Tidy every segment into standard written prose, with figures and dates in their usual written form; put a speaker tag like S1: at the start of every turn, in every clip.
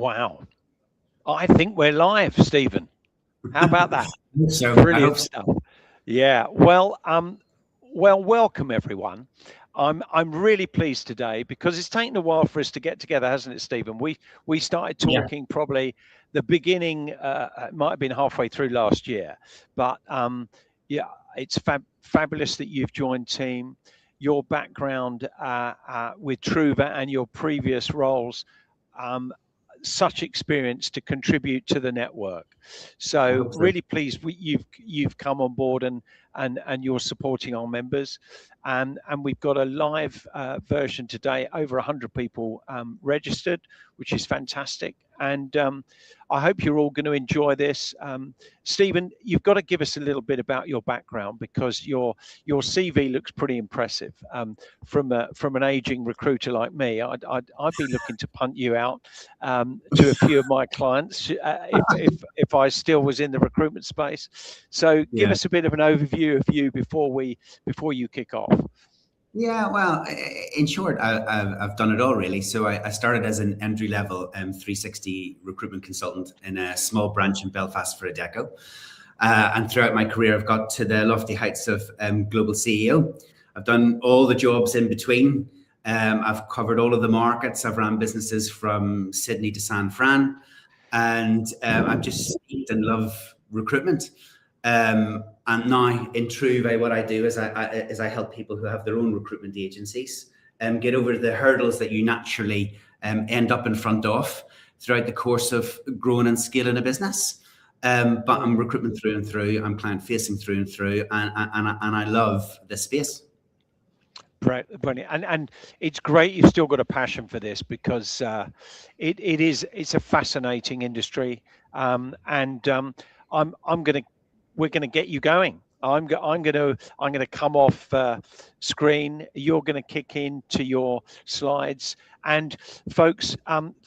S1: Wow. I think we're live, Stephen. How about that?
S2: So,
S1: Brilliant stuff. Yeah. Well, welcome everyone. I'm really pleased today because it's taken a while for us to get together, hasn't it, Stephen? We started talking probably the beginning. It might have been halfway through last year, but yeah, it's fabulous that you've joined team. Your background with Truva and your previous roles. Such experience to contribute to the network. So really pleased you've come on board and you're supporting our members. And we've got a live version today, over 100 people registered, which is fantastic. And I hope you're all going to enjoy this. Stephen, you've got to give us a little bit about your background because your CV looks pretty impressive. From an aging recruiter like me, I'd be looking to punt you out to a few of my clients if I still was in the recruitment space. So give us a bit of an overview of you before you kick off.
S2: Yeah, well, in short, I've done it all really. So I started as an entry-level 360 recruitment consultant in a small branch in Belfast for a deco. And throughout my career, I've got to the lofty heights of global CEO. I've done all the jobs in between. I've covered all of the markets. I've run businesses from Sydney to San Fran. And I've just steeped and love recruitment. And now in Truva, what I do is I help people who have their own recruitment agencies get over the hurdles that you naturally end up in front of throughout the course of growing and scaling a business. But I'm recruitment through and through. I'm client facing through and through, and I love this space.
S1: Brilliant. And it's great you've still got a passion for this because it's a fascinating industry. We're going to get you going. I'm going to come off screen. You're going to kick into your slides, and folks,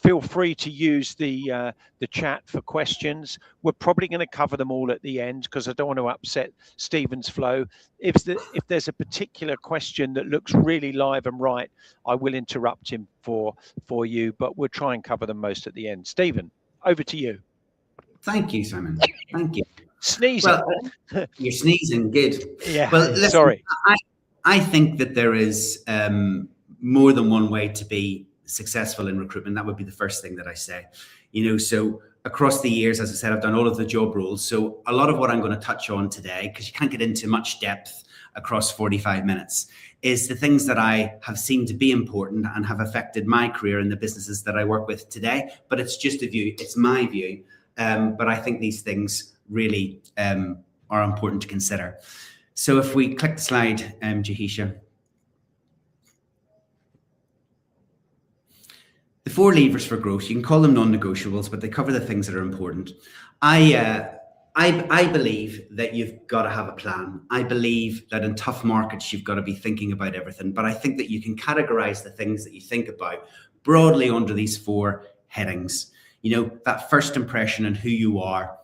S1: feel free to use the chat for questions. We're probably going to cover them all at the end because I don't want to upset Stephen's flow. If there's a particular question that looks really live and right, I will interrupt him for you. But we'll try and cover them most at the end. Stephen, over to you.
S2: Thank you, Simon. Thank you.
S1: Sneezing.
S2: Well, you're sneezing. Good.
S1: Yeah.
S2: Well, listen,
S1: sorry.
S2: I think that there is more than one way to be successful in recruitment. That would be the first thing that I say. So across the years, as I said, I've done all of the job roles. So a lot of what I'm going to touch on today, because you can't get into much depth across 45 minutes, is the things that I have seen to be important and have affected my career in the businesses that I work with today. But it's just a view. It's my view. But I think these things really are important to consider. So if we click the slide, Jahisha. The 4 levers for growth, you can call them non-negotiables, but they cover the things that are important. I believe that you've got to have a plan. I believe that in tough markets, you've got to be thinking about everything. But I think that you can categorize the things that you think about broadly under these 4 headings. That first impression and who you are,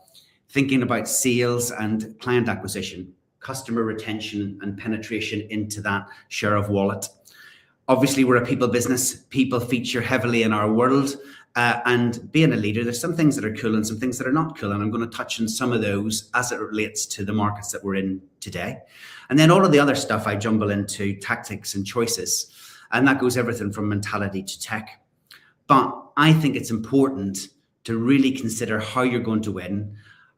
S2: thinking about sales and client acquisition, customer retention and penetration into that share of wallet. Obviously, we're a people business. People feature heavily in our world. And being a leader, there's some things that are cool and some things that are not cool. And I'm going to touch on some of those as it relates to the markets that we're in today. And then all of the other stuff I jumble into tactics and choices. And that goes everything from mentality to tech. But I think it's important to really consider how you're going to win.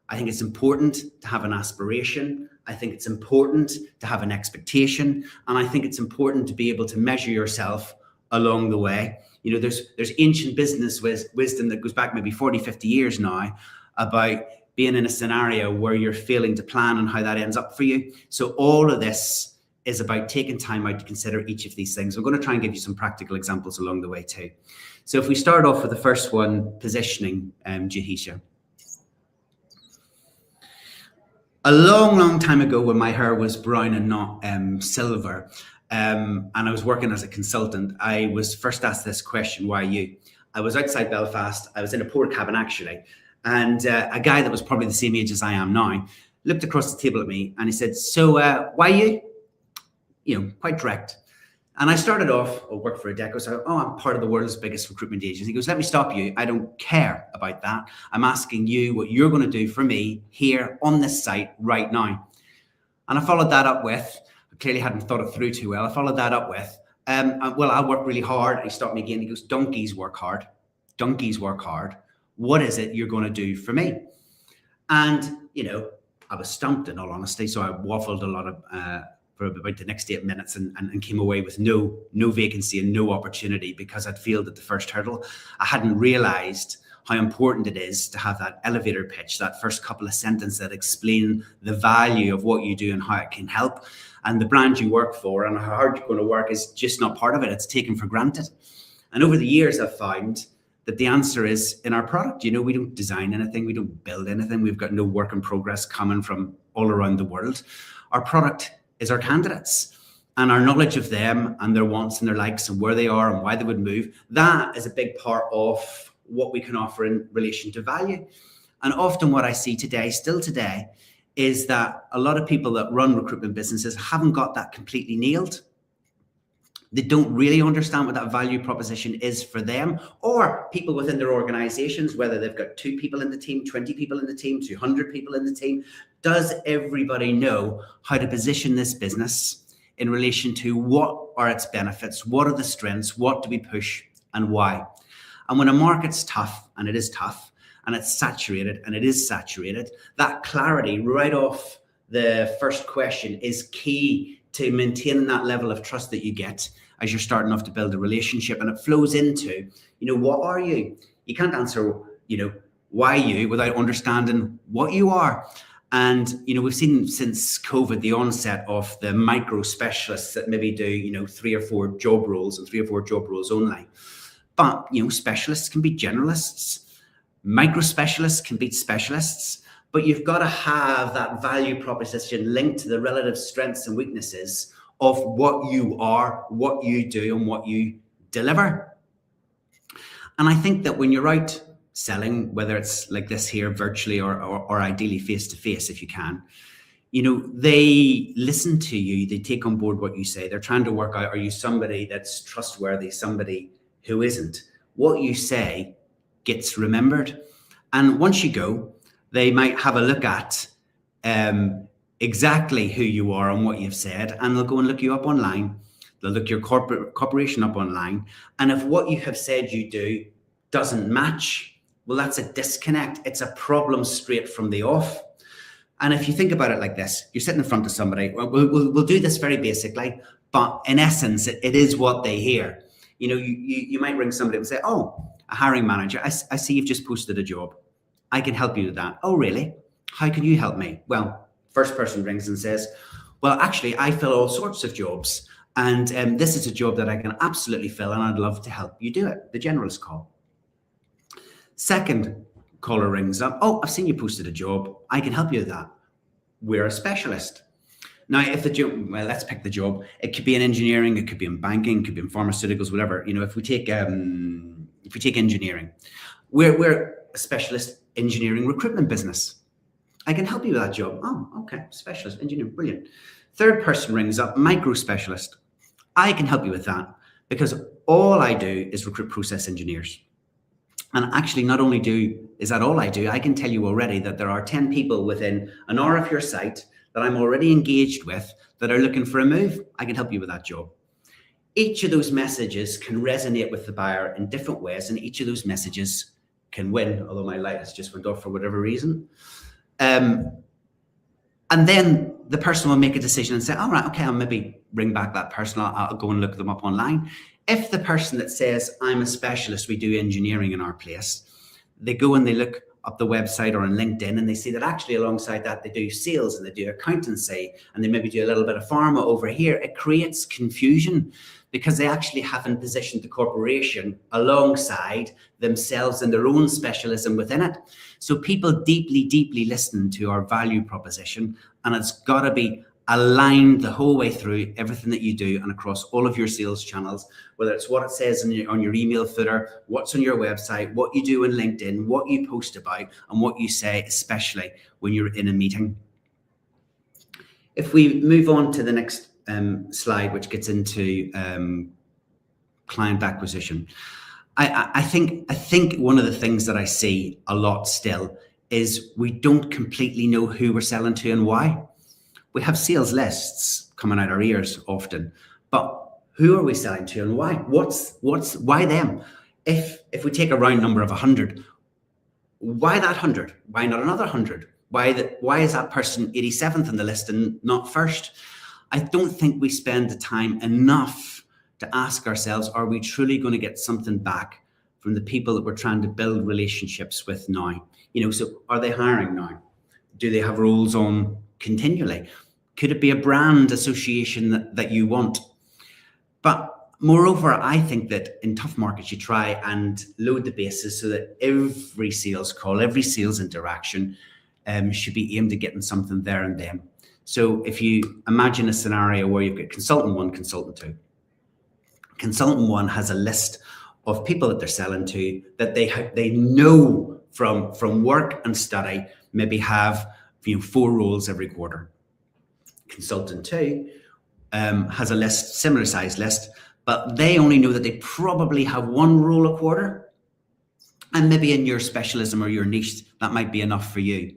S2: I think it's important to have an aspiration. I think it's important to have an expectation. And I think it's important to be able to measure yourself along the way. There's ancient business wisdom that goes back maybe 40, 50 years now about being in a scenario where you're failing to plan and how that ends up for you. So all of this is about taking time out to consider each of these things. I'm going to try and give you some practical examples along the way too. So if we start off with the first one, positioning, Jahisha. A long, long time ago when my hair was brown and not silver, and I was working as a consultant, I was first asked this question, why you? I was outside Belfast. I was in a poor cabin actually. And a guy that was probably the same age as I am now looked across the table at me and he said, so why you? Quite direct. And I started off, I worked for a deco, so I'm part of the world's biggest recruitment agency. He goes, let me stop you. I don't care about that. I'm asking you what you're going to do for me here on this site right now. And I followed that up with, I clearly hadn't thought it through too well. I followed that up with, well, I'll work really hard. He stopped me again. He goes, donkeys work hard. Donkeys work hard. What is it you're going to do for me? And, I was stumped, in all honesty. So I waffled a lot for about the next 8 minutes and came away with no vacancy and no opportunity, because I'd failed at the first hurdle. I hadn't realized how important it is to have that elevator pitch, that first couple of sentences that explain the value of what you do and how it can help. And the brand you work for and how hard you're going to work is just not part of it. It's taken for granted. And over the years, I've found that the answer is in our product. We don't design anything. We don't build anything. We've got no work in progress coming from all around the world. Our product is our candidates, and our knowledge of them and their wants and their likes and where they are and why they would move. That is a big part of what we can offer in relation to value. And often what I see still today, is that a lot of people that run recruitment businesses haven't got that completely nailed. They don't really understand what that value proposition is for them, or people within their organizations, whether they've got 2 people in the team, 20 people in the team, 200 people in the team. Does everybody know how to position this business in relation to what are its benefits? What are the strengths? What do we push and why? And when a market's tough, and it is tough, and it's saturated, and it is saturated, that clarity right off the first question is key to maintaining that level of trust that you get as you're starting off to build a relationship. And it flows into, what are you? You can't answer, why you without understanding what you are. And, we've seen since COVID the onset of the micro specialists that maybe do, 3 or 4 job roles and 3 or 4 job roles only. But, specialists can be generalists. Micro specialists can be specialists. But you've got to have that value proposition linked to the relative strengths and weaknesses of what you are, what you do, and what you deliver. And I think that when you're out selling, whether it's like this here virtually or ideally face-to-face if you can, they listen to you, they take on board what you say. They're trying to work out, are you somebody that's trustworthy, somebody who isn't? What you say gets remembered. And once you go, they might have a look at exactly who you are and what you've said, and they'll go and look you up online. They'll look your corporation up online. And if what you have said you do doesn't match, well, that's a disconnect. It's a problem straight from the off. And if you think about it like this, you're sitting in front of somebody. We'll do this very basically, but in essence, it is what they hear. You might ring somebody and say, oh, a hiring manager, I see you've just posted a job. I can help you with that. Oh, really? How can you help me? Well, first person rings and says, well, actually, I fill all sorts of jobs. And this is a job that I can absolutely fill, and I'd love to help you do it. The generalist call. Second caller rings up. Oh, I've seen you posted a job. I can help you with that. We're a specialist. Now, if the job, well, let's pick the job. It could be in engineering, it could be in banking, it could be in pharmaceuticals, whatever. If we take engineering, we're a specialist engineering recruitment business. I can help you with that job. Oh, okay, specialist engineer, brilliant. Third person rings up, micro specialist. I can help you with that, because all I do is recruit process engineers. And actually, not only is that all I do, I can tell you already that there are 10 people within an hour of your site that I'm already engaged with that are looking for a move. I can help you with that job. Each of those messages can resonate with the buyer in different ways, and each of those messages can win, although my light has just went off for whatever reason. And then the person will make a decision and say, all right, okay, I'll maybe ring back that person. I'll go and look them up online. If the person that says, I'm a specialist, we do engineering in our place, they go and they look up the website or on LinkedIn, and they see that actually alongside that, they do sales and they do accountancy and they maybe do a little bit of pharma over here. It creates confusion because they actually haven't positioned the corporation alongside themselves and their own specialism within it. So people deeply, deeply listen to our value proposition, and it's got to be aligned the whole way through everything that you do and across all of your sales channels, whether it's what it says on your email footer, what's on your website, what you do in LinkedIn, what you post about, and what you say, especially when you're in a meeting. If we move on to the next slide, which gets into client acquisition. I think one of the things that I see a lot still is we don't completely know who we're selling to and why. We have sales lists coming out our ears often, but who are we selling to and why? Why them? If we take a round number of 100, why that 100? Why not another 100? Why is that person 87th in the list and not first? I don't think we spend the time enough to ask ourselves, are we truly going to get something back from the people that we're trying to build relationships with now? So are they hiring now? Do they have roles on continually? Could it be a brand association that you want? But moreover, I think that in tough markets, you try and load the bases so that every sales call, every sales interaction should be aimed at getting something there and then. So if you imagine a scenario where you've got consultant 1, consultant 2. Consultant 1 has a list of people that they're selling to that they know from work and study, maybe have 4 roles every quarter. Consultant 2 has a list, similar size list, but they only know that they probably have 1 role a quarter. And maybe in your specialism or your niche, that might be enough for you.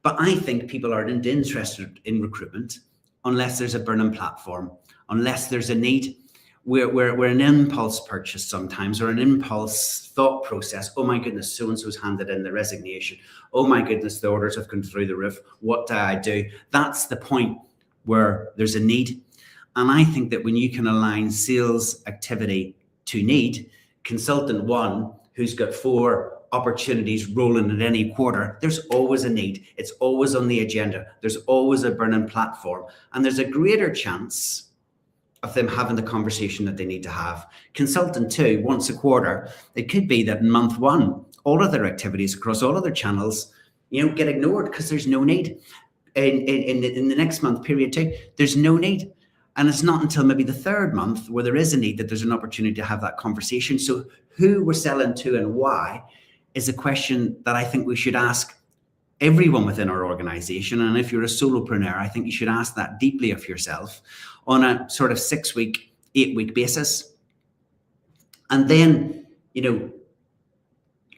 S2: But I think people aren't interested in recruitment unless there's a burning platform, unless there's a need. We're an impulse purchase sometimes, or an impulse thought process. Oh my goodness, so-and-so's handed in the resignation. Oh my goodness, the orders have gone through the roof. What do I do? That's the point where there's a need. And I think that when you can align sales activity to need, consultant 1, who's got 4 opportunities rolling at any quarter, there's always a need. It's always on the agenda. There's always a burning platform. And there's a greater chance of them having the conversation that they need to have. Consultant 2, once a quarter, it could be that in month 1, all of their activities across all of their channels, get ignored because there's no need. In the next month, period 2, there's no need. And it's not until maybe the 3rd month where there is a need that there's an opportunity to have that conversation. So who we're selling to and why is a question that I think we should ask everyone within our organization. And if you're a solopreneur, I think you should ask that deeply of yourself on a sort of 6-week, 8-week basis. And then,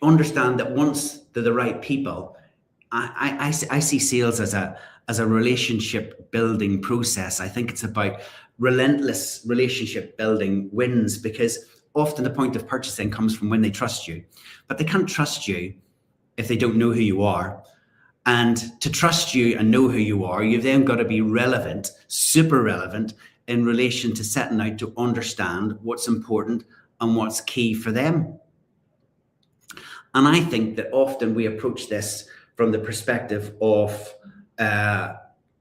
S2: understand that once they're the right people, I see sales as a relationship building process. I think it's about relentless relationship building wins, because often the point of purchasing comes from when they trust you, but they can't trust you if they don't know who you are. And to trust you and know who you are, you've then got to be relevant, super relevant in relation to setting out to understand what's important and what's key for them. And I think that often we approach this from the perspective of, I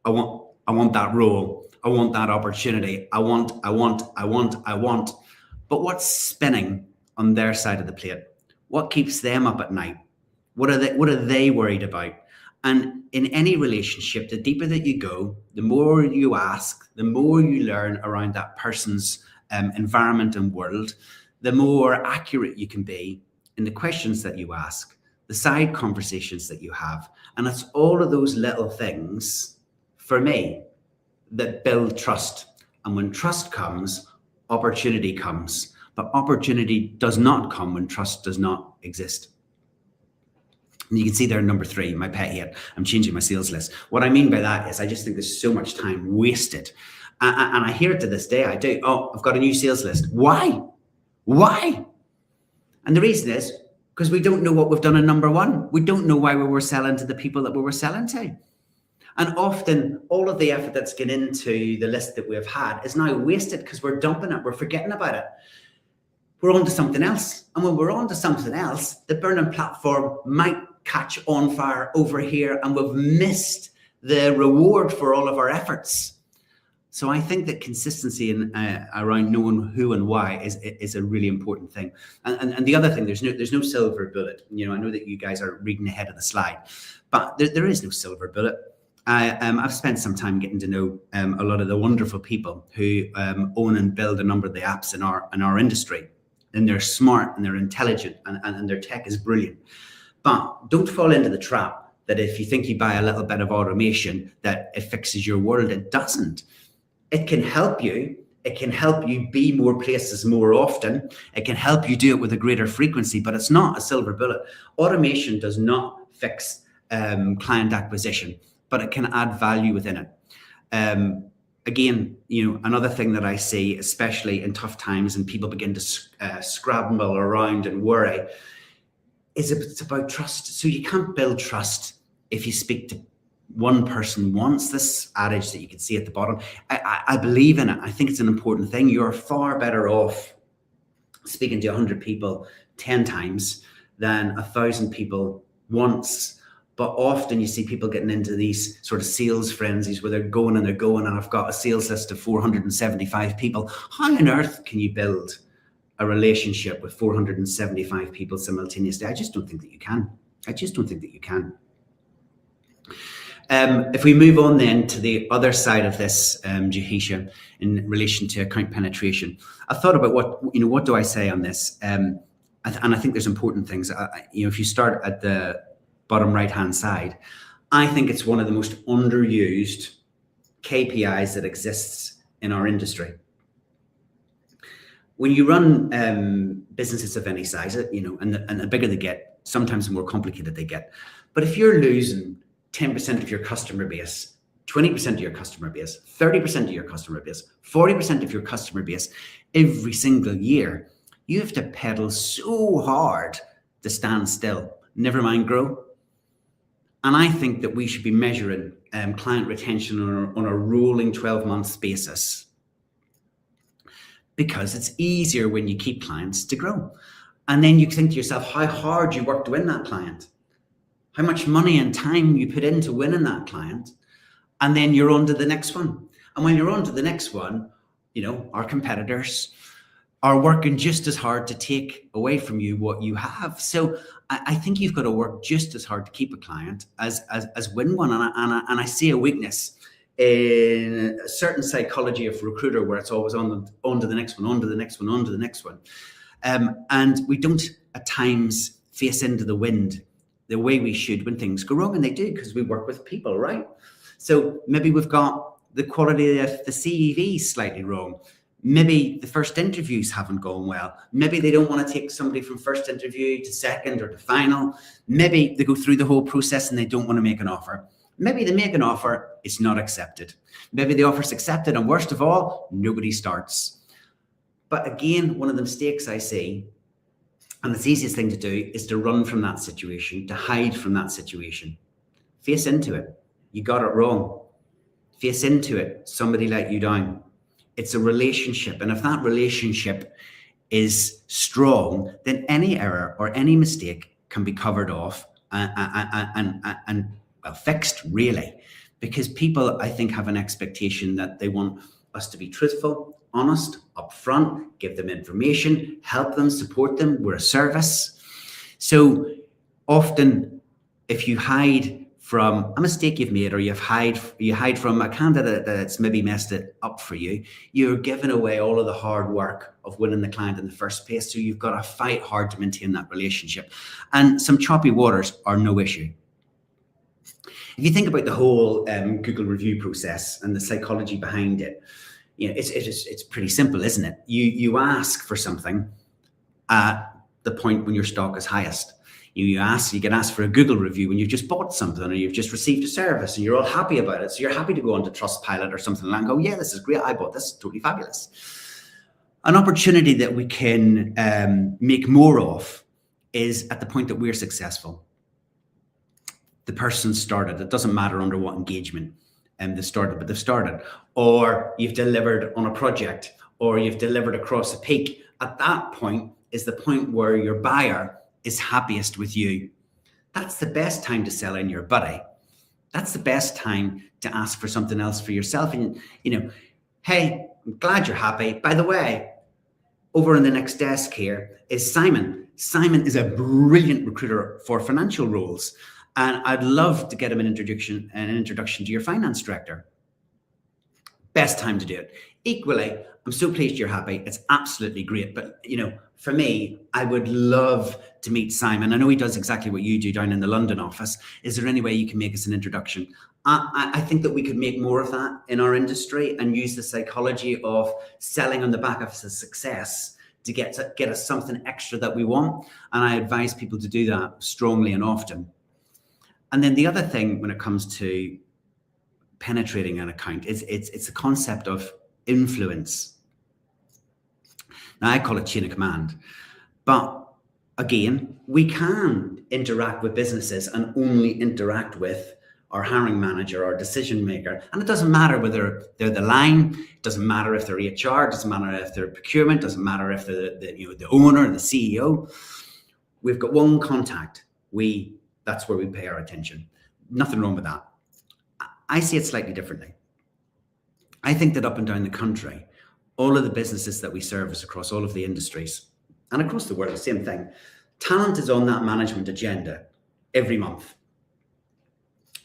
S2: want that role, I want that opportunity, I want. But what's spinning on their side of the plate? What keeps them up at night? What are they worried about? And in any relationship, the deeper that you go, the more you ask, the more you learn around that person's environment and world, the more accurate you can be in the questions that you ask, the side conversations that you have. And it's all of those little things, for me, that build trust. And when trust comes, opportunity comes. But opportunity does not come when trust does not exist. And you can see there, number 3, my pet hate. I'm changing my sales list. What I mean by that is I just think there's so much time wasted. And I hear it to this day. I do. Oh, I've got a new sales list. Why? And the reason is because we don't know what we've done in number 1. We don't know why we were selling to the people that we were selling to. And often all of the effort that's gone into the list that we've had is now wasted because we're dumping it. We're forgetting about it. We're on to something else. And when we're on to something else, the burning platform might catch on fire over here and we've missed the reward for all of our efforts. So I think that consistency around knowing who and why is a really important thing. And the other thing, there's no silver bullet. I know that you guys are reading ahead of the slide, but there is no silver bullet. I've spent some time getting to know a lot of the wonderful people who own and build a number of the apps in our industry. And they're smart and they're intelligent and their tech is brilliant. But don't fall into the trap that if you think you buy a little bit of automation, that it fixes your world. It doesn't. It can help you. It can help you be more places more often. It can help you do it with a greater frequency, but it's not a silver bullet. Automation does not fix client acquisition, but it can add value within it. Again, another thing that I see, especially in tough times and people begin to scramble around and worry, is it's about trust. So you can't build trust if you speak to one person once. This adage that you can see at the bottom, I believe in it. I think it's an important thing. You're far better off speaking to 100 people 10 times than 1,000 people once. But often you see people getting into these sort of sales frenzies where they're going and I've got a sales list of 475 people. How on earth can you build a relationship with 475 people simultaneously? I just don't think that you can. If we move on then to the other side of this, Jahisha, in relation to account penetration, I thought about what do I say on this? And I think there's important things. If you start at the bottom right-hand side, I think it's one of the most underused KPIs that exists in our industry. When you run businesses of any size, and the bigger they get, sometimes the more complicated they get. But if you're losing 10% of your customer base, 20% of your customer base, 30% of your customer base, 40% of your customer base every single year, you have to pedal so hard to stand still, never mind grow. And I think that we should be measuring client retention on a rolling 12 months basis, because it's easier when you keep clients to grow. And then you think to yourself how hard you work to win that client, how much money and time you put into winning that client, and then you're on to the next one. And when you're on to the next one, our competitors are working just as hard to take away from you what you have. So I think you've got to work just as hard to keep a client as win one. And I see a weakness in a certain psychology of recruiter where it's always on to the next one, on to the next one, on to the next one. And we don't at times face into the wind the way we should when things go wrong, and they do, because we work with people, right? So maybe we've got the quality of the CVs slightly wrong. Maybe the first interviews haven't gone well. Maybe they don't want to take somebody from first interview to second or to final. Maybe they go through the whole process and they don't want to make an offer. Maybe they make an offer, it's not accepted. Maybe the offer's accepted, and worst of all, nobody starts. But again, one of the mistakes I see, and the easiest thing to do, is to run from that situation, to hide from that situation. Face into it. You got it wrong. Face into it. Somebody let you down. It's a relationship. And if that relationship is strong, then any error or any mistake can be covered off and fixed, really. Because people, I think, have an expectation that they want us to be truthful, honest, upfront, give them information, help them, support them. We're a service. So often, if you hide from a mistake you've made, or you hide from a candidate that's maybe messed it up for you, you're giving away all of the hard work of winning the client in the first place. So you've got to fight hard to maintain that relationship. And some choppy waters are no issue. If you think about the whole Google review process and the psychology behind it, it's pretty simple, isn't it? You ask for something at the point when your stock is highest. You get asked for a Google review when you've just bought something or you've just received a service and you're all happy about it. So you're happy to go onto Trustpilot or something like that and go, yeah, this is great. I bought this, totally fabulous. An opportunity that we can make more of is at the point that we're successful. The person started. It doesn't matter under what engagement they've started, but they've started. Or you've delivered on a project, or you've delivered across a peak. At that point is the point where your buyer is happiest with you. That's the best time to sell in your buddy. That's the best time to ask for something else for yourself. And, hey, I'm glad you're happy. By the way, over on the next desk here is Simon. Simon is a brilliant recruiter for financial roles. And I'd love to get him an introduction to your finance director. Best time to do it. Equally, I'm so pleased you're happy. It's absolutely great. But, for me, I would love to meet Simon. I know he does exactly what you do down in the London office. Is there any way you can make us an introduction? I think that we could make more of that in our industry and use the psychology of selling on the back of a success to get us something extra that we want. And I advise people to do that strongly and often. And then the other thing when it comes to penetrating an account is it's a concept of influence. Now I call it chain of command, but again, we can interact with businesses and only interact with our hiring manager, our decision maker. And it doesn't matter whether they're the line, it doesn't matter if they're HR, it doesn't matter if they're procurement, it doesn't matter if they're the owner, the CEO. We've got one contact. That's where we pay our attention. Nothing wrong with that. I see it slightly differently. I think that up and down the country, all of the businesses that we service across all of the industries and across the world, the same thing. Talent is on that management agenda every month.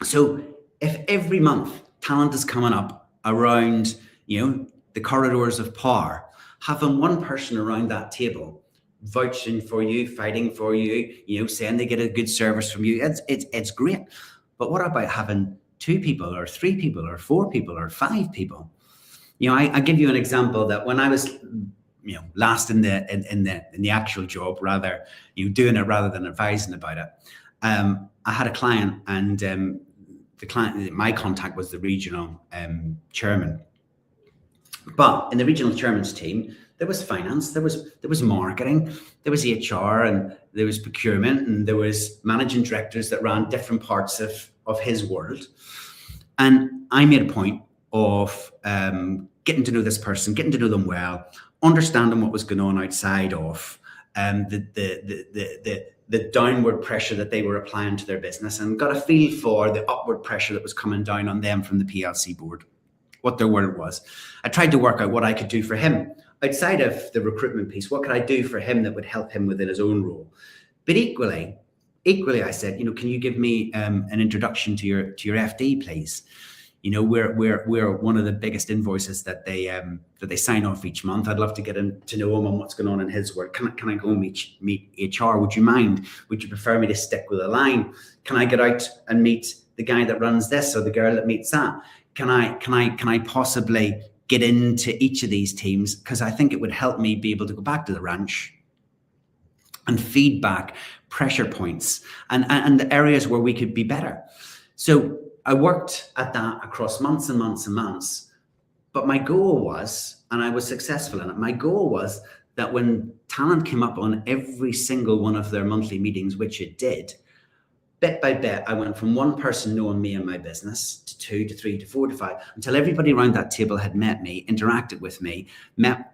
S2: So if every month talent is coming up around, the corridors of power, having one person around that table vouching for you, fighting for you, saying they get a good service from you, it's great. But what about having 2 people or 3 people or 4 people or 5 people? I give you an example that when I was last in the actual job, rather doing it rather than advising about it, I had a client, and my contact was the regional chairman. But in the regional chairman's team, there was finance, there was marketing, there was HR, and there was procurement, and there was managing directors that ran different parts of his world. And I made a point of getting to know this person, getting to know them well, understanding what was going on outside of the downward pressure that they were applying to their business, and got a feel for the upward pressure that was coming down on them from the PLC board, what their world was. I tried to work out what I could do for him outside of the recruitment piece. What could I do for him that would help him within his own role? But equally, I said, can you give me an introduction to your FD, please? We're one of the biggest invoices that they sign off each month. I'd love to get to know him and what's going on in his work. Can I go meet HR? Would you mind? Would you prefer me to stick with a line? Can I get out and meet the guy that runs this or the girl that meets that? Can I possibly get into each of these teams? Because I think it would help me be able to go back to the ranch and feedback pressure points and the areas where we could be better. So I worked at that across months and months and months, but my goal was, and I was successful in it, my goal was that when talent came up on every single one of their monthly meetings, which it did, bit by bit, I went from one person knowing me and my business to 2 to 3 to 4 to 5, until everybody around that table had met me, interacted with me, met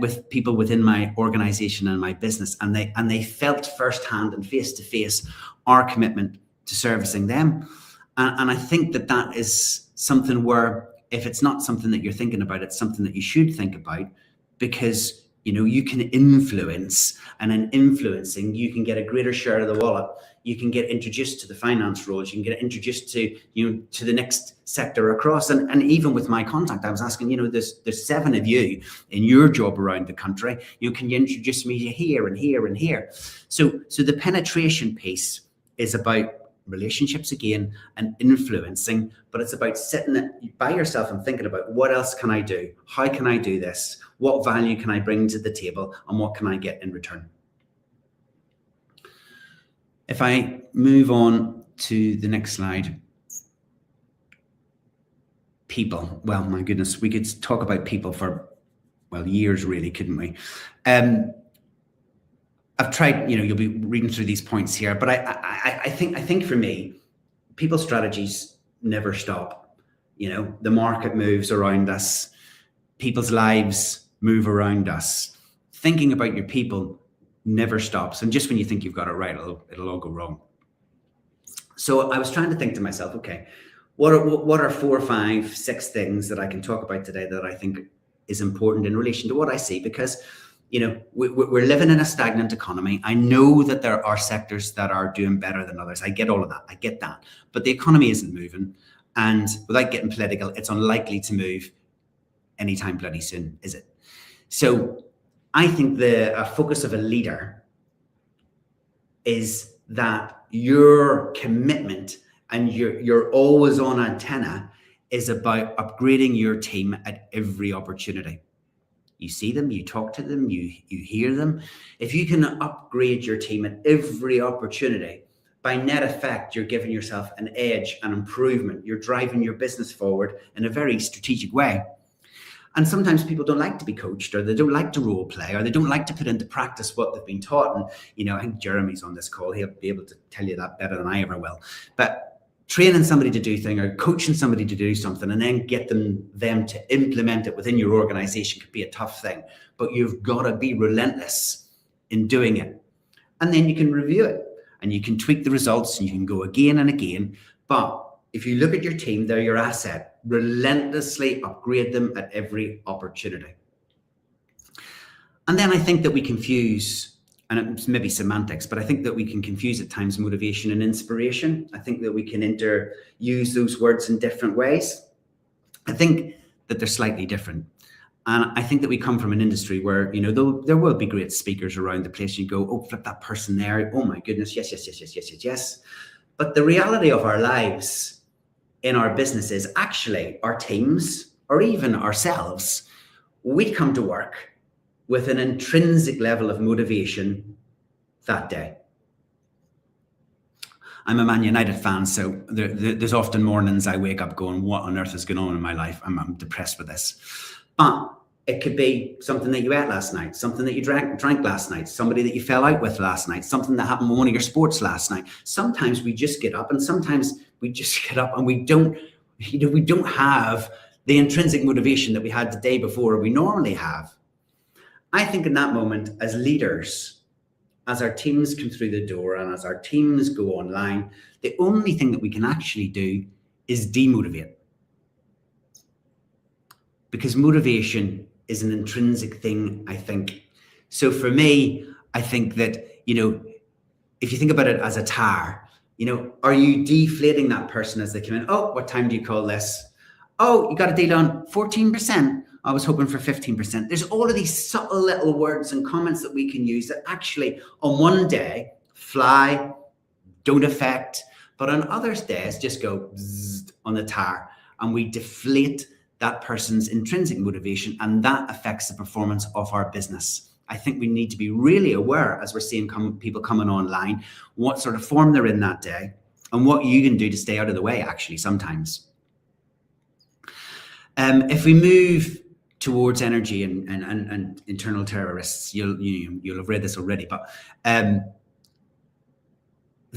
S2: with people within my organization and my business, and they felt firsthand and face to face our commitment to servicing them. And I think that is something where, if it's not something that you're thinking about, it's something that you should think about, because you can influence, and in influencing, you can get a greater share of the wallet. You can get introduced to the finance roles. You can get introduced to to the next sector across. And even with my contact, I was asking, there's 7 of you in your job around the country. Can you introduce me to here and here and here? So the penetration piece is about relationships again and influencing, but it's about sitting by yourself and thinking about, what else can I do? How can I do this? What value can I bring to the table, and what can I get in return? If I move on to the next slide, people. Well, my goodness, we could talk about people for years, really, couldn't we? I've tried, you'll be reading through these points here, but I think for me, people strategies never stop. The market moves around us, people's lives move around us. Thinking about your people never stops, and just when you think you've got it right, it'll all go wrong. So I was trying to think to myself, okay, what are 4, 5, 6 things that I can talk about today that I think is important in relation to what I see? Because we're living in a stagnant economy. I know that there are sectors that are doing better than others. I get all of that. I get that. But the economy isn't moving. And without getting political, it's unlikely to move anytime bloody soon, is it? So I think the focus of a leader is that your commitment and your always on antenna is about upgrading your team at every opportunity. You see them, you talk to them, you hear them. If you can upgrade your team at every opportunity, by net effect, you're giving yourself an edge, an improvement. You're driving your business forward in a very strategic way. And sometimes people don't like to be coached, or they don't like to role play, or they don't like to put into practice what they've been taught. And, you know, I think Jeremy's on this call. He'll be able to tell you that better than I ever will. But training somebody to do things, or coaching somebody to do something, and then get them to implement it within your organization could be a tough thing. But you've got to be relentless in doing it. And then you can review it, and you can tweak the results, and you can go again and again. But if you look at your team, they're your asset. Relentlessly upgrade them at every opportunity. And then I think that we confuse, and it's maybe semantics, but I think that we can confuse at times motivation and inspiration. I think that we can use those words in different ways. I think that they're slightly different. And I think that we come from an industry where, you know, there will be great speakers around the place. You go, oh, flip that person there. Oh my goodness, yes. But the reality of our lives in our businesses, actually our teams, or even ourselves, we come to work with an intrinsic level of motivation that day. I'm a Man United fan, so there's often mornings I wake up going, what on earth is going on in my life? I'm depressed with this. But it could be something that you ate last night, something that you drank last night, somebody that you fell out with last night, something that happened with one of your sports last night. Sometimes we just get up, and sometimes we just get up and we don't have the intrinsic motivation that we had the day before, or we normally have. I think in that moment, as leaders, as our teams come through the door and as our teams go online, the only thing that we can actually do is demotivate. Because motivation is an intrinsic thing, I think. So for me, I think that, you know, if you think about it as a tire, you know, are you deflating that person as they come in? Oh, what time do you call this? Oh, you got a deal on 14%. I was hoping for 15%. There's all of these subtle little words and comments that we can use that actually on one day fly, don't affect, but on other days just go bzzz on the tire, and we deflate that person's intrinsic motivation, and that affects the performance of our business. I think we need to be really aware, as we're seeing people coming online, what sort of form they're in that day, and what you can do to stay out of the way, actually, sometimes. If we move towards energy and internal terrorists, you'll have read this already, but the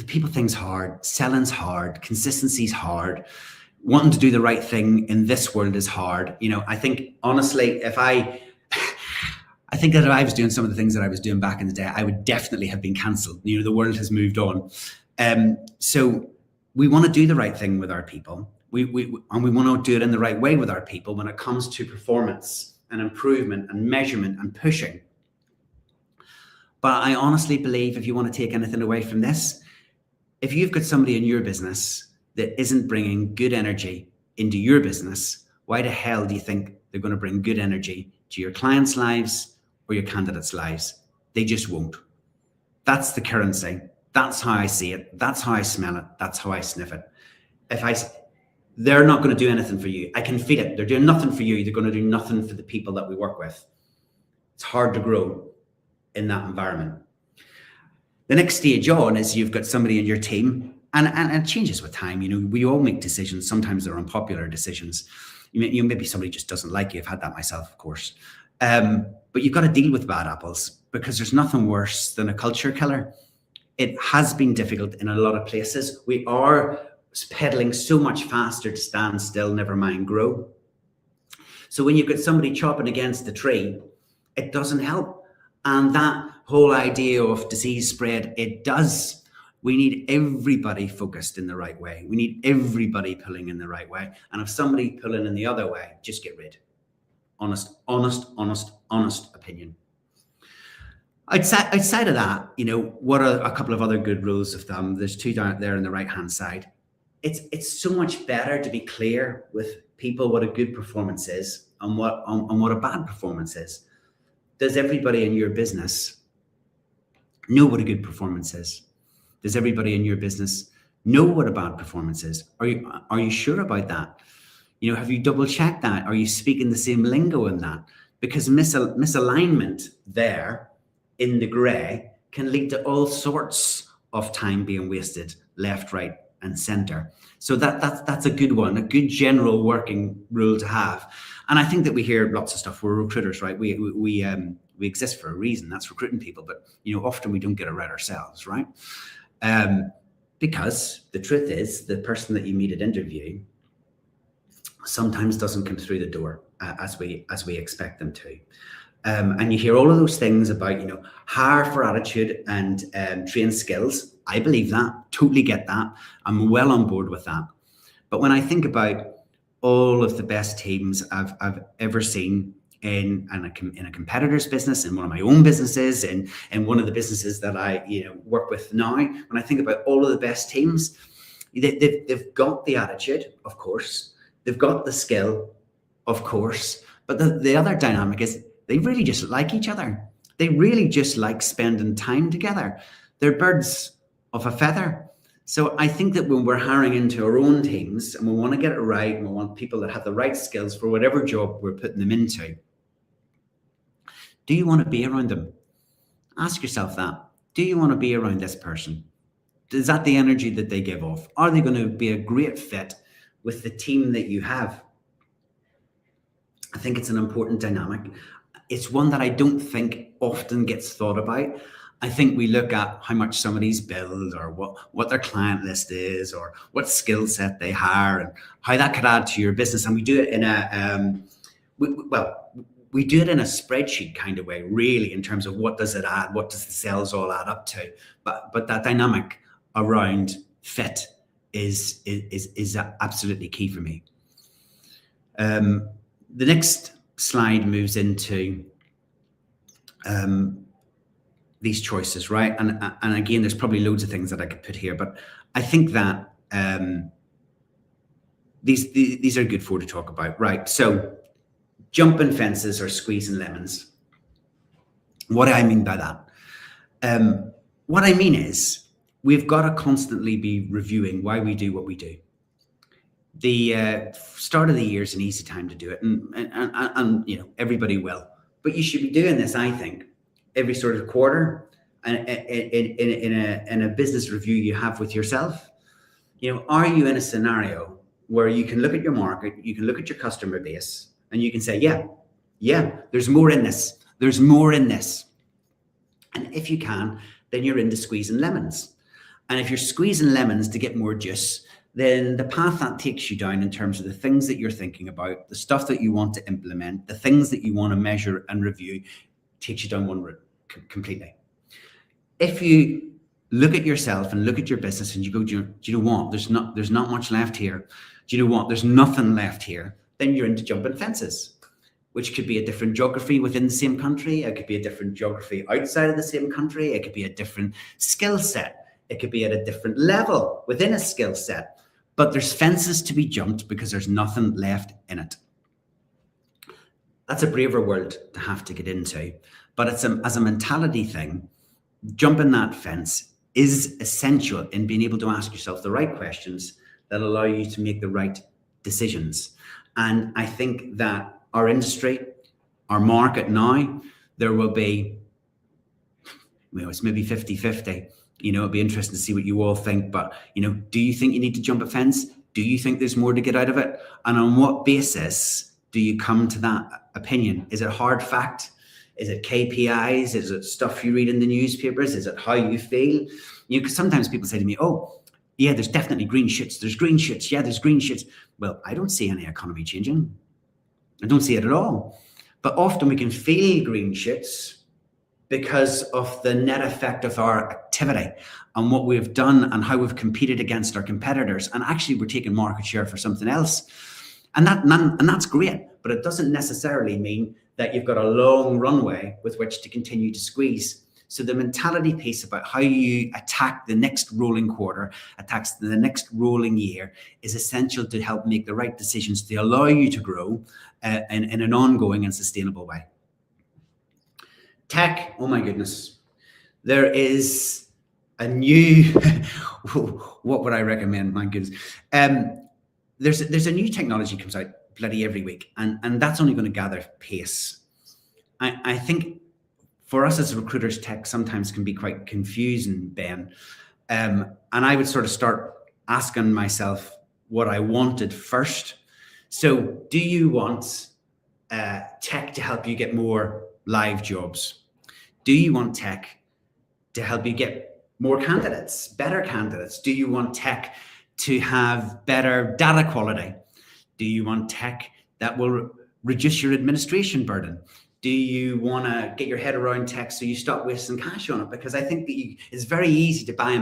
S2: people thing's hard, selling's hard, consistency's hard. Wanting to do the right thing in this world is hard. You know, I think honestly, I think that if I was doing some of the things that I was doing back in the day, I would definitely have been cancelled. You know, the world has moved on. So we want to do the right thing with our people. We want to do it in the right way with our people when it comes to performance and improvement and measurement and pushing. But I honestly believe, if you want to take anything away from this, if you've got somebody in your business that isn't bringing good energy into your business, why the hell do you think they're going to bring good energy to your clients' lives or your candidates' lives? They just won't. That's the currency. That's how I see it. That's how I smell it. That's how I sniff it. They're not going to do anything for you. I can feel it. They're doing nothing for you. They're going to do nothing for the people that we work with. It's hard to grow in that environment. The next stage on is you've got somebody in your team, and it changes with time. You know, we all make decisions. Sometimes they're unpopular decisions. Maybe somebody just doesn't like you. I've had that myself, of course. But you've got to deal with bad apples, because there's nothing worse than a culture killer. It has been difficult in a lot of places. We are pedaling so much faster to stand still, never mind grow. So when you've got somebody chopping against the tree, it doesn't help. And that whole idea of disease spread, it does. We need everybody focused in the right way. We need everybody pulling in the right way. And if somebody pulling in the other way, just get rid. Honest opinion. Outside of that, you know, what are a couple of other good rules of thumb? There's two down there on the right-hand side. It's so much better to be clear with people what a good performance is and what a bad performance is. Does everybody in your business know what a good performance is? Does everybody in your business know what a bad performance is? Are you sure about that? You know, have you double checked that? Are you speaking the same lingo in that? Because misalignment there in the grey can lead to all sorts of time being wasted left, right, and centre. So that's a good one, a good general working rule to have. And I think that we hear lots of stuff. We're recruiters, right? We exist for a reason. That's recruiting people. But you know, often we don't get it right ourselves, right? Because the truth is, the person that you meet at interview sometimes doesn't come through the door as we expect them to. And you hear all of those things about, you know, hire for attitude and train skills. I believe that, totally get that. I'm well on board with that. But when I think about all of the best teams I've ever seen in a competitor's business, in one of my own businesses, in one of the businesses that I work with now, when I think about all of the best teams, they've got the attitude, of course. They've got the skill, of course. But the other dynamic is they really just like each other. They really just like spending time together. They're birds of a feather. So I think that when we're hiring into our own teams and we want to get it right, and we want people that have the right skills for whatever job we're putting them into, do you want to be around them? Ask yourself that. Do you want to be around this person? Is that the energy that they give off? Are they going to be a great fit with the team that you have? I think it's an important dynamic. It's one that I don't think often gets thought about. I think we look at how much somebody's billed, or what their client list is, or what skill set they hire, and how that could add to your business. And we do it in we do it in a spreadsheet kind of way, really, in terms of what does it add, what does the sales all add up to. But that dynamic around fit is absolutely key for me. The next slide moves into these choices, right? And again, there's probably loads of things that I could put here, but I think that these are good for to talk about, right? So jumping fences or squeezing lemons. What do I mean by that? What I mean is we've got to constantly be reviewing why we do what we do. The start of the year is an easy time to do it, and you know, everybody will. But you should be doing this, I think, every sort of quarter, and in a business review you have with yourself. You know, are you in a scenario where you can look at your market, you can look at your customer base, and you can say, yeah, there's more in this. There's more in this. And if you can, then you're into squeezing lemons. And if you're squeezing lemons to get more juice, then the path that takes you down in terms of the things that you're thinking about, the stuff that you want to implement, the things that you want to measure and review, takes you down one route completely. If you look at yourself and look at your business and you go, do you know what? There's not much left here. Do you know what? There's nothing left here. Then you're into jumping fences, which could be a different geography within the same country. It could be a different geography outside of the same country. It could be a different skill set. It could be at a different level within a skill set. But there's fences to be jumped because there's nothing left in it. That's a braver world to have to get into. But it's as a mentality thing, jumping that fence is essential in being able to ask yourself the right questions that allow you to make the right decisions. And I think that our industry, our market now, there will be, it's maybe 50-50. You know, it'd be interesting to see what you all think. But, you know, do you think you need to jump a fence? Do you think there's more to get out of it? And on what basis do you come to that opinion? Is it hard fact? Is it KPIs? Is it stuff you read in the newspapers? Is it how you feel? You know, because sometimes people say to me, oh, yeah, there's definitely green shoots. There's green shoots. Yeah, there's green shoots. Well, I don't see any economy changing. I don't see it at all. But often we can feel green shoots because of the net effect of our activity and what we've done and how we've competed against our competitors. And actually, we're taking market share for something else. And that's great, but it doesn't necessarily mean that you've got a long runway with which to continue to squeeze. So the mentality piece about how you attack the next rolling quarter, attacks the next rolling year, is essential to help make the right decisions to allow you to grow in an ongoing and sustainable way. Tech, oh my goodness. There is a new, what would I recommend? My goodness. There's a new technology comes out bloody every week, and that's only going to gather pace. I think for us as recruiters, tech sometimes can be quite confusing, Ben. And I would sort of start asking myself what I wanted first. So do you want tech to help you get more live jobs? Do you want tech to help you get more candidates, better candidates? Do you want tech to have better data quality? Do you want tech that will reduce your administration burden? Do you want to get your head around tech so you stop wasting cash on it? Because I think that it's very easy to buy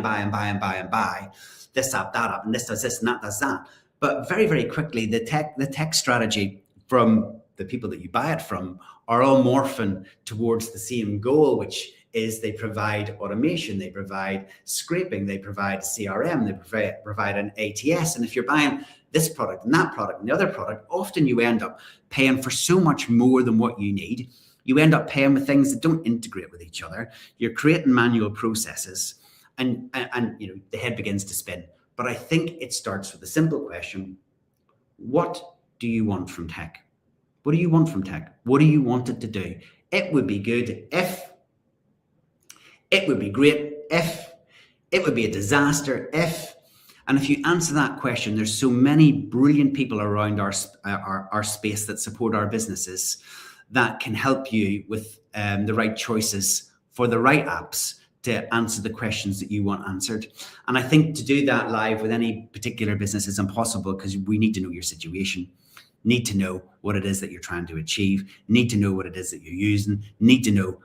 S2: this app, that app, and this does this and that does that. But very, very quickly, the tech strategy from the people that you buy it from are all morphing towards the same goal, which is they provide automation, they provide scraping, they provide CRM, they provide an ATS. And if you're buying this product and that product and the other product, often you end up paying for so much more than what you need. You end up paying with things that don't integrate with each other. You're creating manual processes, and the head begins to spin. But I think it starts with a simple question. What do you want from tech? What do you want from tech? What do you want it to do? It would be good if. It would be great if. It would be a disaster if. And if you answer that question, there's so many brilliant people around our space that support our businesses that can help you with the right choices for the right apps to answer the questions that you want answered. And I think to do that live with any particular business is impossible, because we need to know your situation, need to know what it is that you're trying to achieve, need to know what it is that you're using, need to know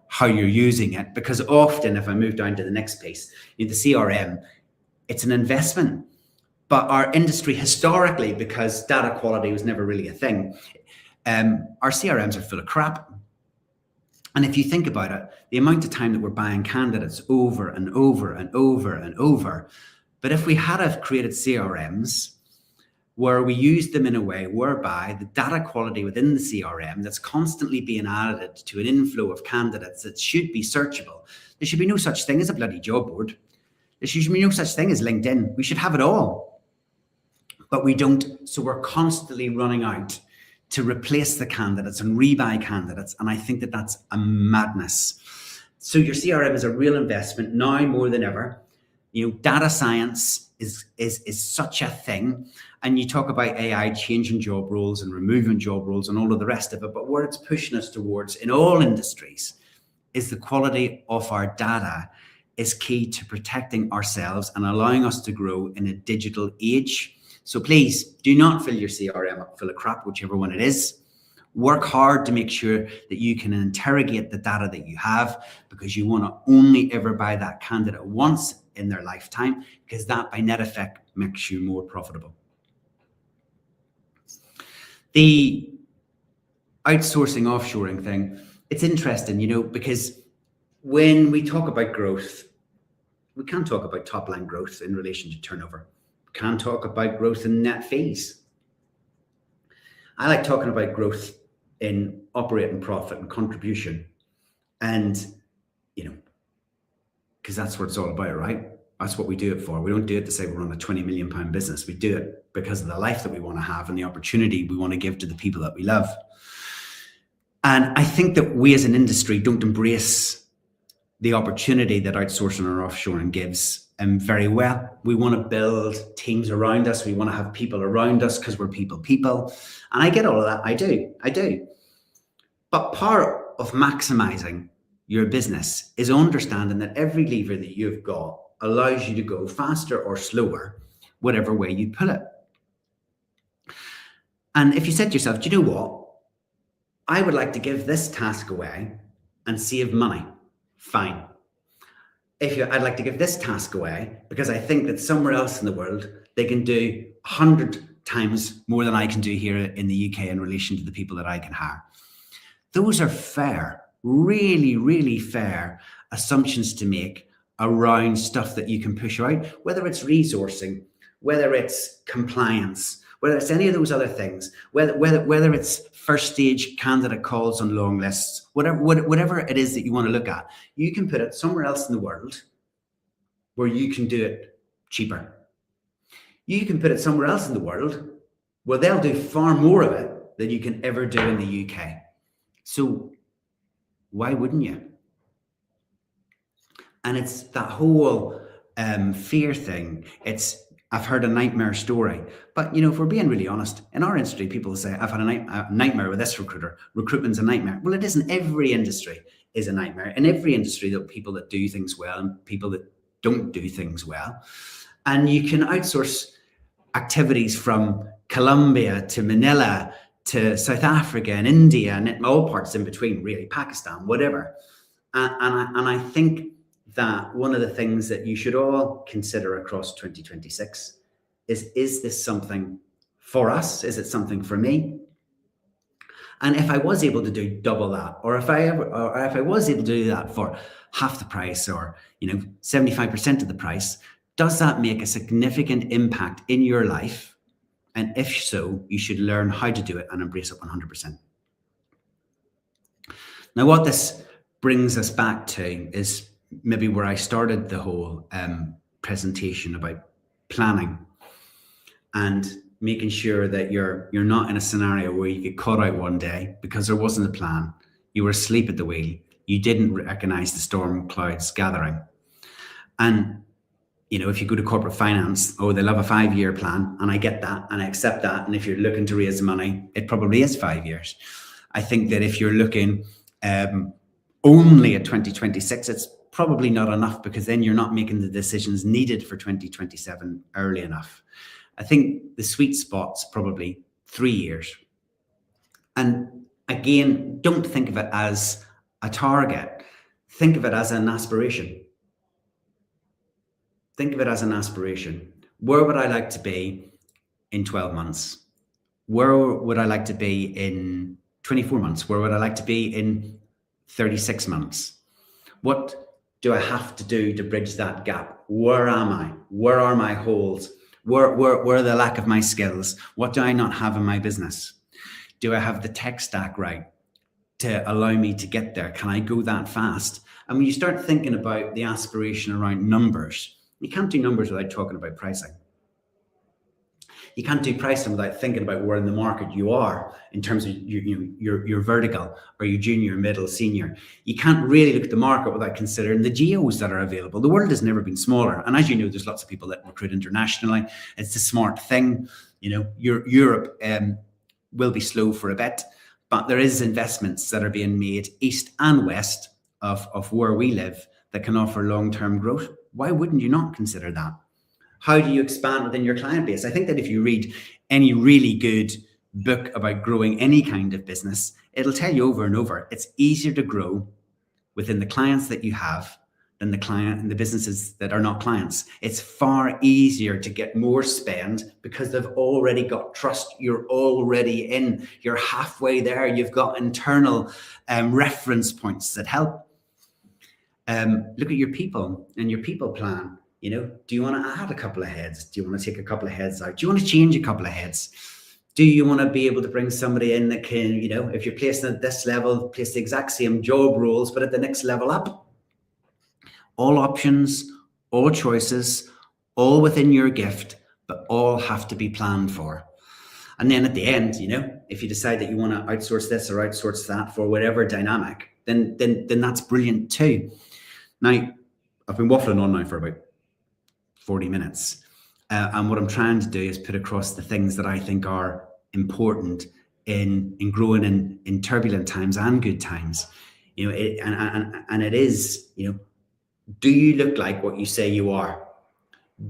S2: how you're using it. Because often, if I move down to the next piece, the CRM, it's an investment. But our industry historically, because data quality was never really a thing, our CRMs are full of crap. And if you think about it, the amount of time that we're buying candidates over and over and over and over, but if we had have created CRMs where we used them in a way whereby the data quality within the CRM that's constantly being added to an inflow of candidates that should be searchable, there should be no such thing as a bloody job board. There should be no such thing as LinkedIn. We should have it all, but we don't. So we're constantly running out to replace the candidates and rebuy candidates. And I think that that's a madness. So your CRM is a real investment now more than ever. Data science is such a thing. And you talk about AI changing job roles and removing job roles and all of the rest of it. But where it's pushing us towards in all industries is the quality of our data is key to protecting ourselves and allowing us to grow in a digital age. So please do not fill your CRM up full of crap, whichever one it is. Work hard to make sure that you can interrogate the data that you have, because you want to only ever buy that candidate once in their lifetime, because that by net effect makes you more profitable. The outsourcing, offshoring thing, it's interesting, because when we talk about growth, we can't talk about top line growth in relation to turnover. We can't talk about growth in net fees. I like talking about growth in operating profit and contribution. And, because that's what it's all about, right? That's what we do it for. We don't do it to say we're on a £20 million business. We do it because of the life that we want to have and the opportunity we want to give to the people that we love. And I think that we as an industry don't embrace the opportunity that outsourcing or offshoring gives very well. We want to build teams around us. We want to have people around us because we're people. And I get all of that. I do. But part of maximizing your business is understanding that every lever that you've got allows you to go faster or slower, whatever way you pull it. And if you said to yourself, do you know what? I would like to give this task away and save money. Fine. I'd like to give this task away because I think that somewhere else in the world, they can do 100 times more than I can do here in the UK in relation to the people that I can hire. Those are fair, really, really fair assumptions to make around stuff that you can push out, whether it's resourcing, whether it's compliance, whether it's any of those other things, whether it's first stage candidate calls on long lists, whatever it is that you want to look at, you can put it somewhere else in the world where you can do it cheaper. You can put it somewhere else in the world where they'll do far more of it than you can ever do in the UK. So why wouldn't you? And it's that whole fear thing. I've heard a nightmare story, but if we're being really honest, in our industry, people say, I've had a nightmare with this recruiter. Recruitment's a nightmare. Well, it isn't. Every industry is a nightmare. In every industry, there are people that do things well and people that don't do things well. And you can outsource activities from Colombia to Manila to South Africa and India and all parts in between, really, Pakistan, whatever. And I think that one of the things that you should all consider across 2026 is this something for us? Is it something for me? And if I was able to do double that, or if I was able to do that for half the price, or 75% of the price, does that make a significant impact in your life? And if so, you should learn how to do it and embrace it 100%. Now, what this brings us back to is maybe where I started the whole presentation about planning and making sure that you're not in a scenario where you get caught out one day because there wasn't a plan. You were asleep at the wheel. You didn't recognize the storm clouds gathering. And if you go to corporate finance, they love a 5-year plan, and I get that and I accept that. And if you're looking to raise money, it probably is 5 years. I think that if you're looking only at 2026, it's probably not enough, because then you're not making the decisions needed for 2027 early enough. I think the sweet spot's probably 3 years. And again, don't think of it as a target. Think of it as an aspiration. Think of it as an aspiration. Where would I like to be in 12 months? Where would I like to be in 24 months? Where would I like to be in 36 months? What do I have to do to bridge that gap? Where am I? Where are my holes? Where are the lack of my skills? What do I not have in my business? Do I have the tech stack right to allow me to get there? Can I go that fast? And when you start thinking about the aspiration around numbers, you can't do numbers without talking about pricing. You can't do pricing without thinking about where in the market you are in terms of your vertical, or your junior, middle, senior. You can't really look at the market without considering the geos that are available. The world has never been smaller. And as you know, there's lots of people that recruit internationally. It's a smart thing. Europe will be slow for a bit, but there is investments that are being made east and west of where we live that can offer long-term growth. Why wouldn't you not consider that? How do you expand within your client base? I think that if you read any really good book about growing any kind of business, it'll tell you over and over, it's easier to grow within the clients that you have than the businesses that are not clients. It's far easier to get more spend because they've already got trust. You're already in. You're halfway there. You've got internal reference points that help. Look at your people and your people plan. Do you want to add a couple of heads? Do you want to take a couple of heads out? Do you want to change a couple of heads? Do you want to be able to bring somebody in that can, if you're placed at this level, place the exact same job roles, but at the next level up? All options, all choices, all within your gift, but all have to be planned for. And then at the end, if you decide that you want to outsource this or outsource that for whatever dynamic, then that's brilliant too. Now, I've been waffling on now for about 40 minutes. And what I'm trying to do is put across the things that I think are important in growing in turbulent times and good times. And it is, do you look like what you say you are?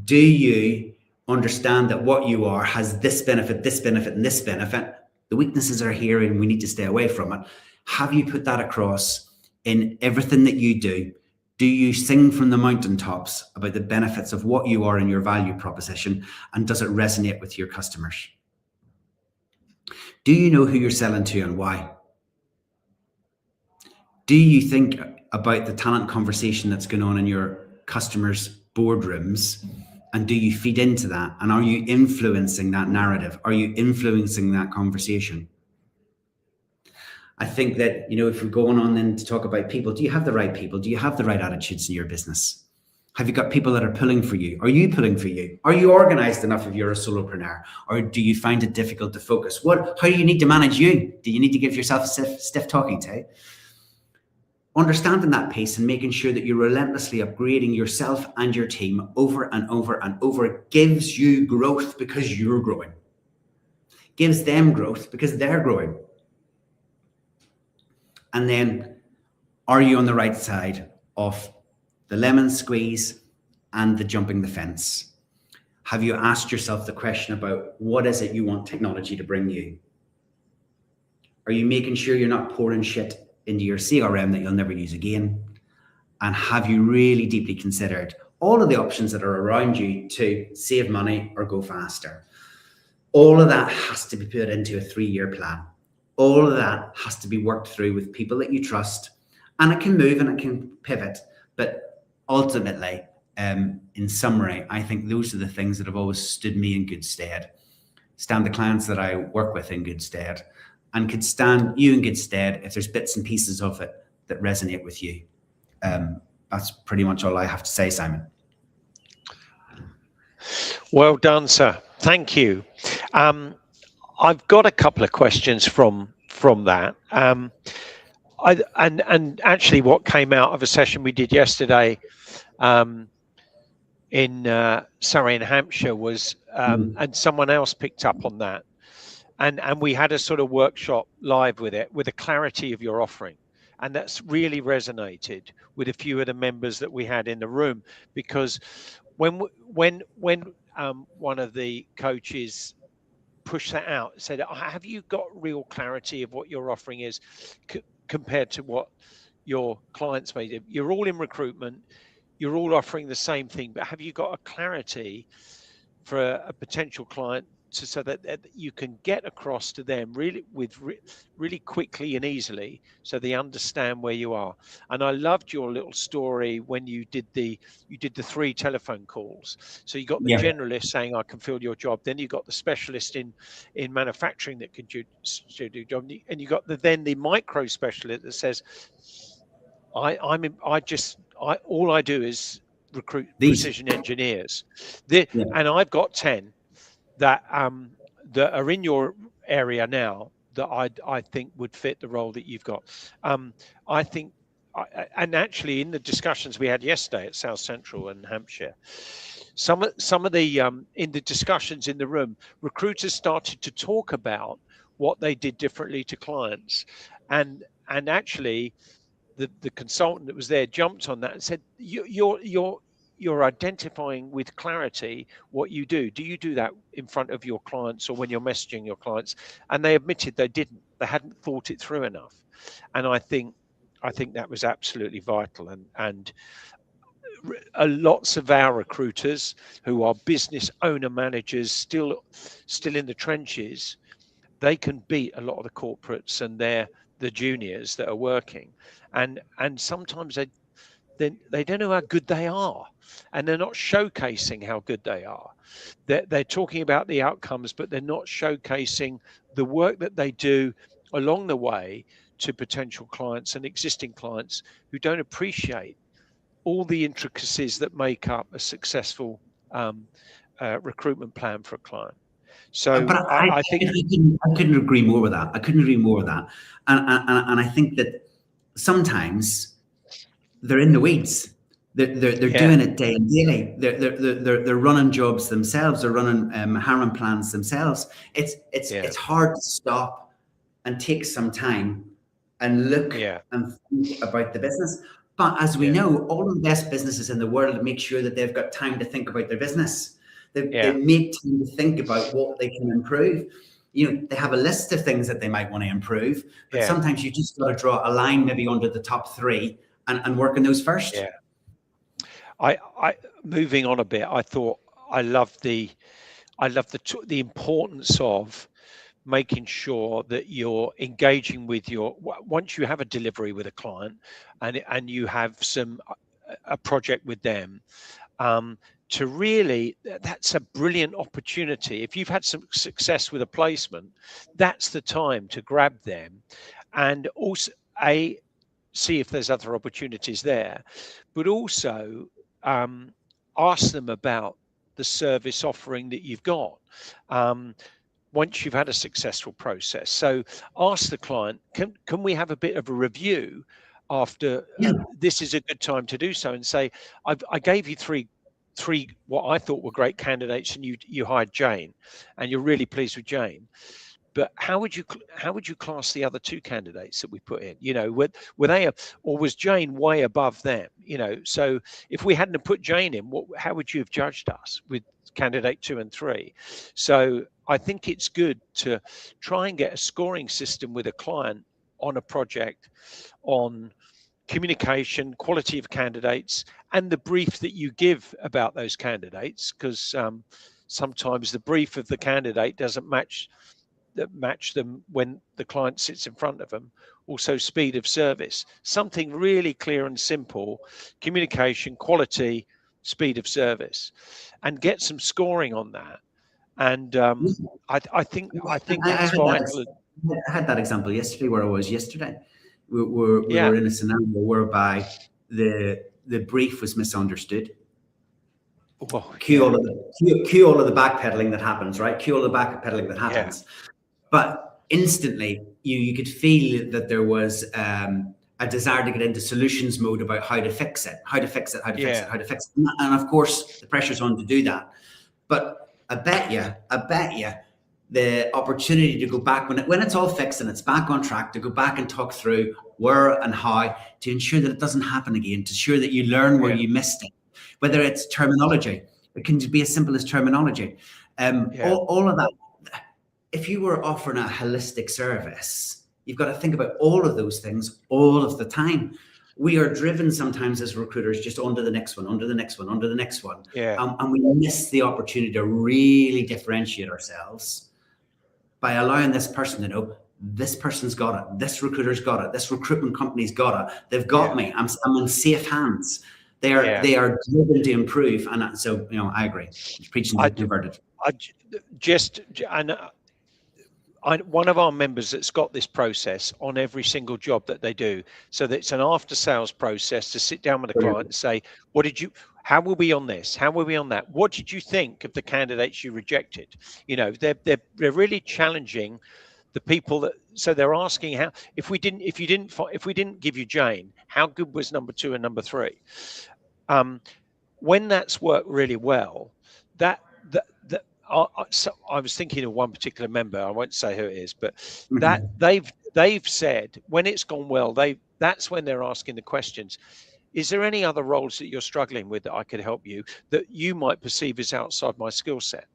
S2: Do you understand that what you are has this benefit, and this benefit? The weaknesses are here and we need to stay away from it. Have you put that across in everything that you do? Do you sing from the mountaintops about the benefits of what you are in your value proposition? And does it resonate with your customers? Do you know who you're selling to and why? Do you think about the talent conversation that's going on in your customers' boardrooms? And do you feed into that? And are you influencing that narrative? Are you influencing that conversation? I think that, if we're going on then to talk about people, do you have the right people? Do you have the right attitudes in your business? Have you got people that are pulling for you? Are you pulling for you? Are you organized enough if you're a solopreneur? Or do you find it difficult to focus? How do you need to manage you? Do you need to give yourself a stiff talking to? Understanding that piece and making sure that you're relentlessly upgrading yourself and your team over and over and over gives you growth because you're growing. Gives them growth because they're growing. And then, are you on the right side of the lemon squeeze and the jumping the fence? Have you asked yourself the question about what is it you want technology to bring you? Are you making sure you're not pouring shit into your CRM that you'll never use again? And have you really deeply considered all of the options that are around you to save money or go faster? All of that has to be put into a 3-year plan. All of that has to be worked through with people that you trust, and it can move and it can pivot. But ultimately, in summary, I think those are the things that have always stood me in good stead, stand the clients that I work with in good stead, and could stand you in good stead if there's bits and pieces of it that resonate with you. That's pretty much all I have to say, Simon.
S1: Well done, sir. Thank you. I've got a couple of questions from that. And actually, what came out of a session we did yesterday in Surrey, in Hampshire, was and someone else picked up on that. And we had a sort of workshop live with it, with the clarity of your offering. And that's really resonated with a few of the members that we had in the room, because when one of the coaches pushed that out, said, have you got real clarity of what your offering is compared to what your clients may do? You're all in recruitment, you're all offering the same thing, but have you got a clarity for a potential client so that you can get across to them really quickly and easily, so they understand where you are? And I loved your little story when you did the 3 telephone calls. So you got the generalist saying, I can fill your job. Then you got the specialist in manufacturing that can do your job, and you got the micro specialist that says, all I do is recruit precision engineers. And I've got 10 that are in your area now that I think would fit the role that you've got. I think, and actually in the discussions we had yesterday at South Central and Hampshire, some of the in the discussions in the room, recruiters started to talk about what they did differently to clients, and actually the consultant that was there jumped on that and said, you're identifying with clarity what you do. Do you do that in front of your clients or when you're messaging your clients? And they admitted they didn't. They hadn't thought it through enough. And I think that was absolutely vital. And lots of our recruiters who are business owner managers, still in the trenches, they can beat a lot of the corporates and the juniors that are working. And sometimes they don't know how good they are, and they're not showcasing how good they are. They're talking about the outcomes, but they're not showcasing the work that they do along the way to potential clients and existing clients who don't appreciate all the intricacies that make up a successful recruitment plan for a client. So
S2: but I think I couldn't agree more with that. And I think that sometimes they're in the weeds. They're doing it day and daily. They're running jobs themselves. They're running hiring plans themselves. It's hard to stop and take some time and look and think about the business. But as we know, all the best businesses in the world make sure that they've got time to think about their business. They make time to think about what they can improve. They have a list of things that they might want to improve, but sometimes you just got to draw a line maybe under the top 3 and work on those first.
S1: I moving on a bit, I thought I love the importance of making sure that you're engaging with once you have a delivery with a client and you have a project with them, to really, that's a brilliant opportunity. If you've had some success with a placement, that's the time to grab them and also see if there's other opportunities there, but also ask them about the service offering that you've got. Once you've had a successful process. So ask the client, can we have a bit of a review after this is a good time to do so, and say, I gave you three what I thought were great candidates, and you hired Jane, and you're really pleased with Jane. But how would you class the other two candidates that we put in? Were they or was Jane way above them? So if we hadn't put Jane in, how would you have judged us with candidate 2 and 3? So I think it's good to try and get a scoring system with a client on a project on communication, quality of candidates, and the brief that you give about those candidates, because sometimes the brief of the candidate doesn't match them when the client sits in front of them. Also, speed of service, something really clear and simple: communication, quality, speed of service, and get some scoring on that. And I think that's vital.
S2: I had that example yesterday where I was yesterday. We were in a scenario whereby the brief was misunderstood. Cue all of the backpedaling that happens, right? Cue all the backpedaling that happens. But instantly, you could feel that there was a desire to get into solutions mode about how to fix it. And of course, the pressure's on to do that. But I bet you, the opportunity to go back when it's all fixed and it's back on track, to go back and talk through where and how to ensure that it doesn't happen again, to ensure that you learn where you missed it. Whether it's terminology, it can be as simple as terminology. All of that. If you were offering a holistic service, you've got to think about all of those things all of the time. We are driven sometimes as recruiters just onto the next one, onto the next one, onto the next one. And we miss the opportunity to really differentiate ourselves by allowing this person to know, this person's got it, this recruiter's got it, this recruitment company's got it, they've got me, I'm in safe hands. They are driven to improve. And so, I agree. It's preaching to the converted.
S1: One of our members that's got this process on every single job that they do. So that it's an after sales process to sit down with the client and say, how were we on this? How were we on that? What did you think of the candidates you rejected? They're really challenging the people so they're asking if we didn't give you Jane, how good was number 2 and number 3? When that's worked really well, so I was thinking of one particular member. I won't say who it is, but that they've said when it's gone well, that's when they're asking the questions. Is there any other roles that you're struggling with that I could help you that you might perceive as outside my skill set?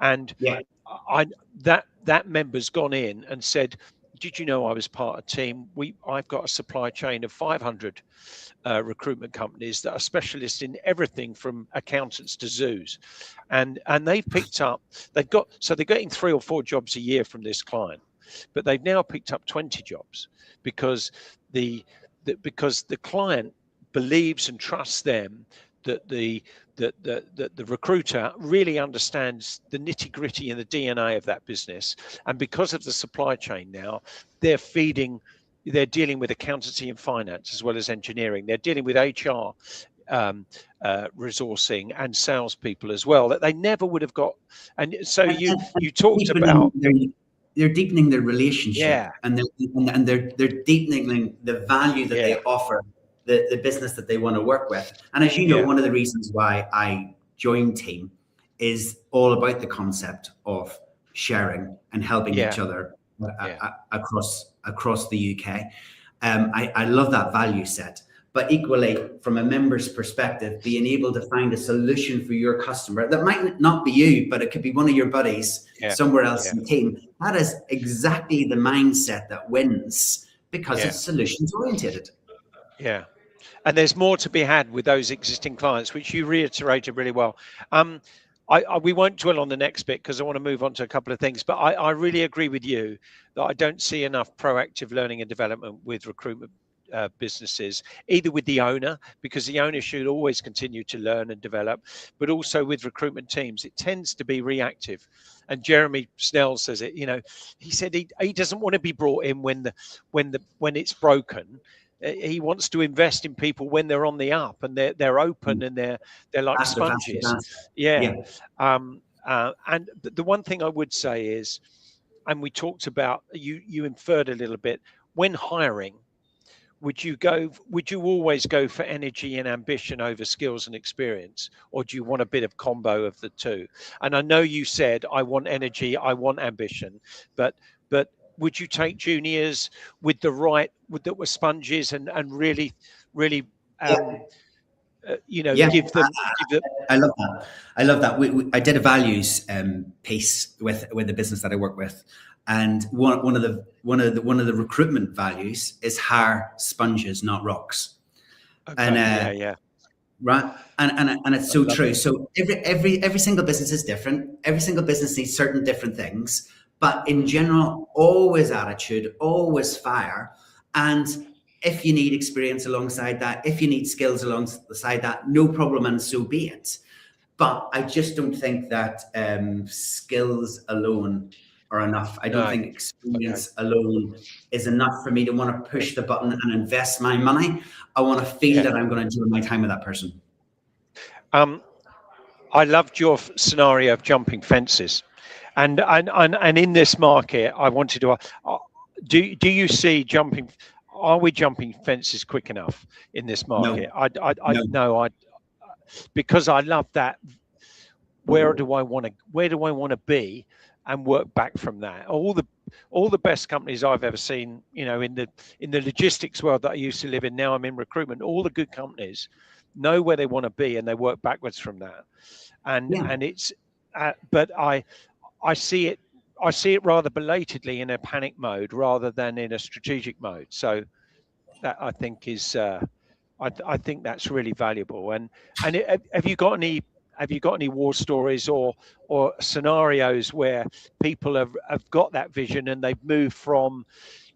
S1: And that member's gone in and said, did you know I was part of a team? I've got a supply chain of 500 recruitment companies that are specialists in everything from accountants to zoos, and they've picked up. They're getting 3 or 4 jobs a year from this client, but they've now picked up 20 jobs because the client believes and trusts them that the recruiter really understands the nitty-gritty and the DNA of that business. And because of the supply chain now, they're dealing with accountancy and finance as well as engineering. They're dealing with HR, resourcing, and salespeople as well that they never would have got. And so you talked about
S2: they're deepening their relationship, and they're deepening the value that they offer the business that they want to work with. And as you know, one of the reasons why I joined Team is all about the concept of sharing and helping each other across the UK. I love that value set, but equally from a member's perspective, being able to find a solution for your customer that might not be you, but it could be one of your buddies somewhere else in the team. That is exactly the mindset that wins, because it's solutions oriented.
S1: Yeah. And there's more to be had with those existing clients, which you reiterated really well. We won't dwell on the next bit because I want to move on to a couple of things, but I really agree with you that I don't see enough proactive learning and development with recruitment businesses, either with the owner, because the owner should always continue to learn and develop, but also with recruitment teams. It tends to be reactive. And Jeremy Snell says it, he said he doesn't want to be brought in when it's broken. he wants to invest in people when they're on the up and they're open and they're like
S2: faster,
S1: sponges.
S2: faster.
S1: Yeah. And the one thing I would say is, and we talked about, you inferred a little bit, when hiring, would you always go for energy and ambition over skills and experience, or do you want a bit of combo of the two? And I know you said, I want energy, I want ambition, but would you take juniors that were sponges and really give them
S2: I love that. I love that. I did a values piece with the business that I work with, and one of the recruitment values is hire sponges, not rocks.
S1: Okay. And
S2: right, and it's so true. So every single business is different. Every single business needs certain different things, but in general, always attitude, always fire, and if you need experience alongside that, if you need skills alongside that, no problem, and so be it. But I just don't think that skills alone are enough. I don't think experience alone is enough for me to want to push the button and invest my money. I want to feel that I'm going to enjoy my time with that person.
S1: I loved your scenario of jumping fences, and in this market, I wanted to do you see jumping? Are we jumping fences quick enough in this market? No. Because I love that. Where do I want to be, and work back from that? All the best companies I've ever seen, in the logistics world that I used to live in. Now I'm in recruitment. All the good companies know where they want to be, and they work backwards from that. And it's, but I see it. I see it rather belatedly in a panic mode rather than in a strategic mode. So that I think is, I think that's really valuable. And have you got any war stories or scenarios where people have got that vision and they've moved from,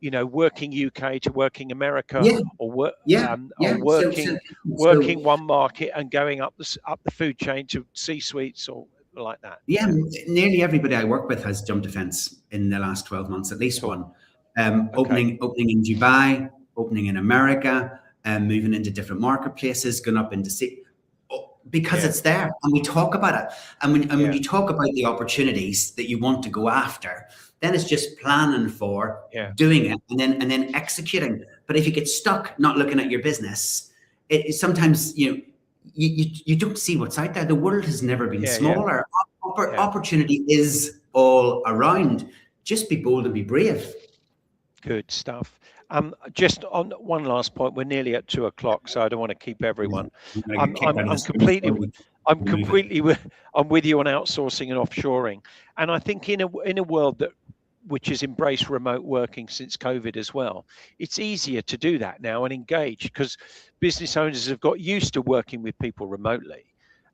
S1: working UK to working America, or working one market and going up the food chain to C-suites or like that?
S2: Nearly everybody I work with has jumped a fence in the last 12 months, at least one. Opening in Dubai, opening in America, moving into different marketplaces, going up into because it's there, and we talk about it. And when you talk about the opportunities that you want to go after, then it's just planning for doing it and then executing. But if you get stuck not looking at your business, it sometimes you don't see what's out there. The world has never been smaller. Opportunity is all around. Just be bold and be brave.
S1: Good stuff. Just on one last point, we're nearly at 2:00, so I don't want to keep everyone. I'm with you on outsourcing and offshoring, and I think in a world which has embraced remote working since COVID as well, it's easier to do that now and engage, because business owners have got used to working with people remotely,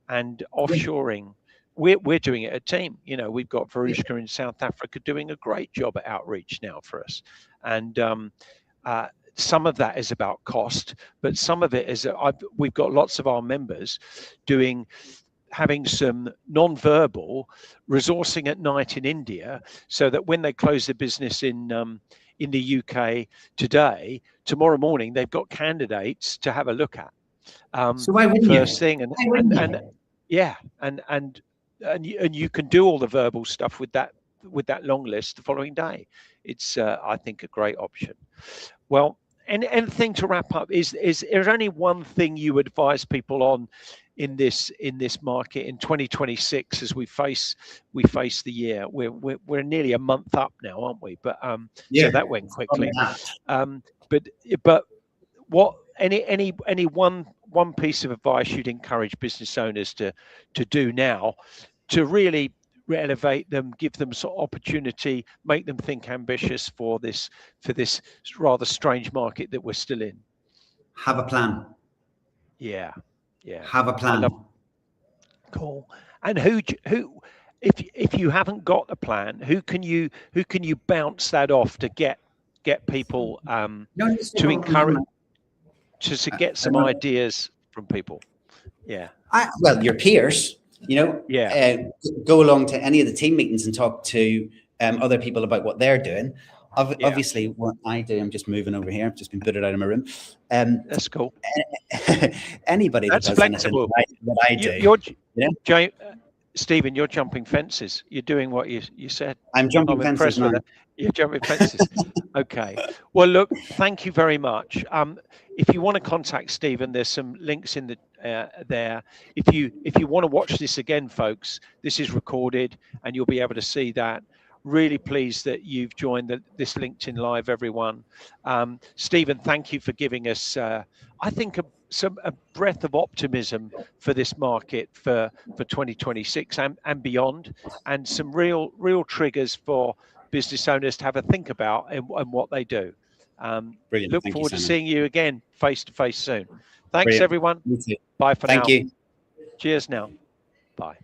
S1: and offshoring. We're doing it a team. We've got Verushka in South Africa doing a great job at outreach now for us, and some of that is about cost, but some of it is we've got lots of our members having some non-verbal resourcing at night in India, so that when they close the business in the UK today, tomorrow morning they've got candidates to have a look at.
S2: So why wouldn't
S1: first thing, and you can do all the verbal stuff with that long list the following day. It's I think a great option. Well, anything to wrap up? Is there only one thing you advise people on in this market in 2026 as we face the year? We're nearly a month up now, aren't we? But so that went quickly. But what any one piece of advice you'd encourage business owners to do now to really elevate them, give them sort of opportunity, make them think ambitious for this rather strange market that we're still in?
S2: Have a plan. Have a plan.
S1: Cool. And who if you haven't got a plan, who can you bounce that off to get people to encourage to get some ideas from people?
S2: Well, your peers. Go along to any of the team meetings and talk to other people about what they're doing. Obviously, what I do, I'm just moving over here. I've just been booted out of my room.
S1: That's cool.
S2: Anybody that does
S1: flexible.
S2: anything that I do,
S1: Stephen, you're jumping fences. You're doing what you said.
S2: I'm jumping fences now.
S1: You're jumping fences. Okay. Well, look, thank you very much. If you want to contact Stephen, there's some links in the there. If you want to watch this again, folks, this is recorded and you'll be able to see that. Really pleased that you've joined this LinkedIn Live, everyone. Stephen, thank you for giving us, I think, a breath of optimism for this market for 2026 and beyond, and some real triggers for business owners to have a think about and what they do.
S2: Brilliant.
S1: Look forward to seeing you again face to face soon. Thanks,
S2: Brilliant.
S1: everyone. Bye for now.
S2: Thank you.
S1: Cheers now. Bye.